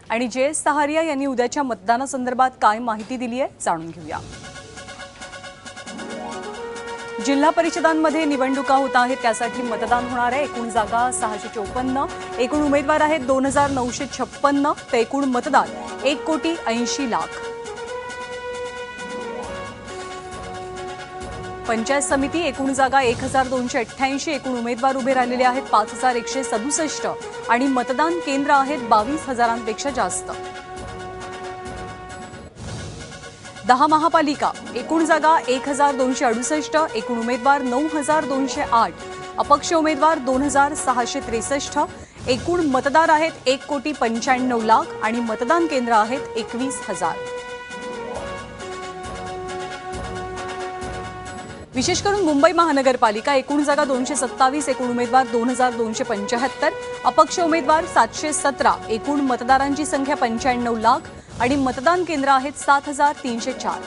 आणि जे.एस. सहारिया यांनी उद्याच्या मतदानासंदर्भात काय माहिती दिली आहे जाणून घेऊया। जिल्हा परिषदांमध्ये निवडणुका होत आहेत, त्यासाठी मतदान होणार आहे। एकूण जागा 654, एकूण उमेदवार आहेत 2956, तर एकूण मतदार 1,80,00,000। पंचायत समिती एकूण जागा 1288, एकूण उमेदवार उभे राहिलेले आहेत 5167 आणि मतदान केंद्र आहेत 22,000पेक्षा जास्त। 10 महापालिका एकूण जागा 1268, एकूण उमेदवार 9208, अपक्ष उमेदवार 2663, एकूण मतदार आहेत 1,95,00,000 आणि मतदान केंद्र आहेत 21,000। विशेष करून मुंबई महानगरपालिका एकूण जागा 227, एकूण उमेदवार 2275, अपक्ष उमेदवार 717, एकूण मतदारांची संख्या 95,00,000 आणि मतदान केंद्र आहेत 7,304।